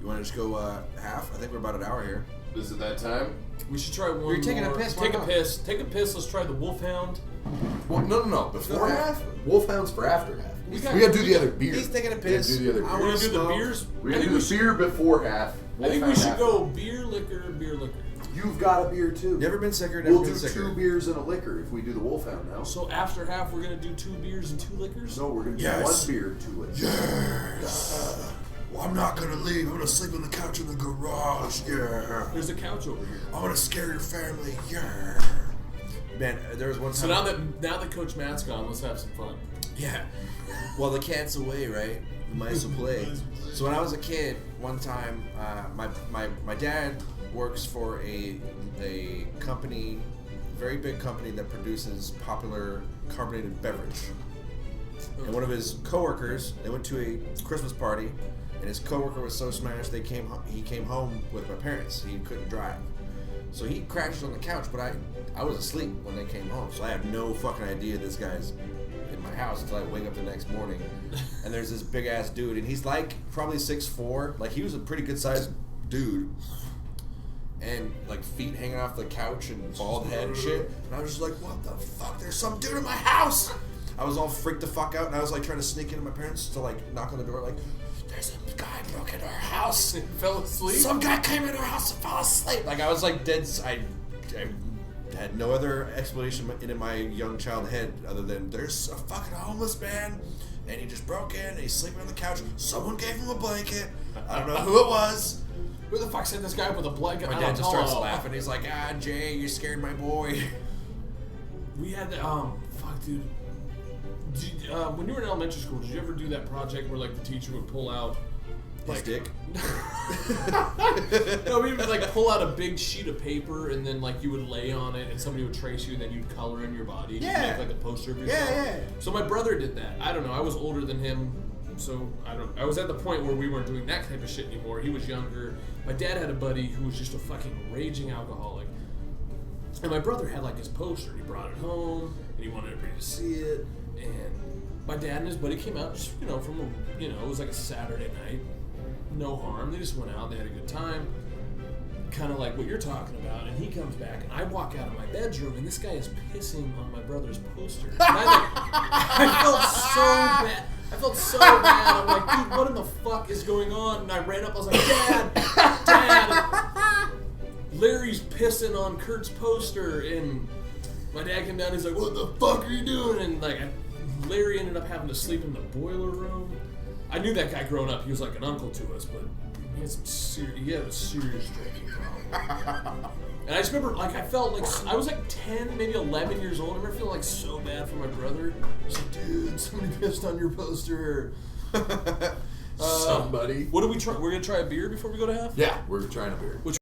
You want to just go half? I think we're about an hour here. Is it that time? We should try one You're taking more. a piss. Take a piss. Take a piss. Let's try the Wolfhound. Well, no. Before half? Wolfhound's for after half. We gotta do the other beer. He's taking a piss. We gotta do the I other beer. want to do the beers. We gotta do the beer before half. I think we should Wolfhound go after. beer, liquor, beer, liquor. You've got a beer too. Never been sicker, never We'll been do sicker. 2 beers and a liquor if we do the Wolfhound now. So after half, we're gonna do 2 beers and 2 liquors. No, we're gonna do Yes. 1 beer, 2 liquors. Yes. Well, I'm not gonna leave. I'm gonna sleep on the couch in the garage. Yeah. There's a couch over here. I'm gonna scare your family. Yeah. Man, there was one time. So now that Coach Matt's gone, let's have some fun. Yeah. Well, the cat's away, right? The mice will play. So when I was a kid, one time, my dad works for a company, very big company that produces popular carbonated beverage. And one of his coworkers, they went to a Christmas party, and his coworker was so smashed he came home with my parents. He couldn't drive. So he crashed on the couch, but I was asleep when they came home, so I have no fucking idea this guy's in my house until I wake up the next morning. And there's this big ass dude, and he's like probably 6'4". Like, he was a pretty good sized dude. And like feet hanging off the couch and bald head and shit. And I was just like, what the fuck? There's some dude in my house. I was all freaked the fuck out, and I was like trying to sneak into my parents to like knock on the door, like, there's a guy broke into our house and fell asleep. Some guy came into our house and fell asleep. Like, I was like dead. I had no other explanation in my young child head other than there's a fucking homeless man and he just broke in and he's sleeping on the couch. Someone gave him a blanket. I don't know who it was. Who the fuck sent this guy with a blanket? My dad just starts laughing. He's like, Jay, you scared my boy. We had the fuck, dude. When you were in elementary school, did you ever do that project where like the teacher would pull out His dick? No, we would like pull out a big sheet of paper and then like you would lay on it and somebody would trace you and then you'd color in your body. And Yeah. you'd make like a poster of yourself. Yeah. So my brother did that. I don't know. I was older than him, so I was at the point where we weren't doing that type of shit anymore. He was younger. My dad had a buddy who was just a fucking raging alcoholic. And my brother had like his poster. He brought it home and he wanted everybody to see it. And my dad and his buddy came out just, it was like a Saturday night. No harm. They just went out. They had a good time. Kind of like what you're talking about. And he comes back, and I walk out of my bedroom, and this guy is pissing on my brother's poster. And I felt so bad. I felt so bad. I'm like, dude, what in the fuck is going on? And I ran up. I was like, Dad. Larry's pissing on Kurt's poster, and my dad came down. He's like, what the fuck are you doing? And like, Larry ended up having to sleep in the boiler room. I knew that guy growing up. He was like an uncle to us, but he had a serious drinking problem. And I just remember, like, I felt like I was like 10, maybe 11 years old. I remember feeling like so bad for my brother. I was like, dude, somebody pissed on your poster. Somebody. What do we try? We're gonna try a beer before we go to half. Yeah, we're trying a beer.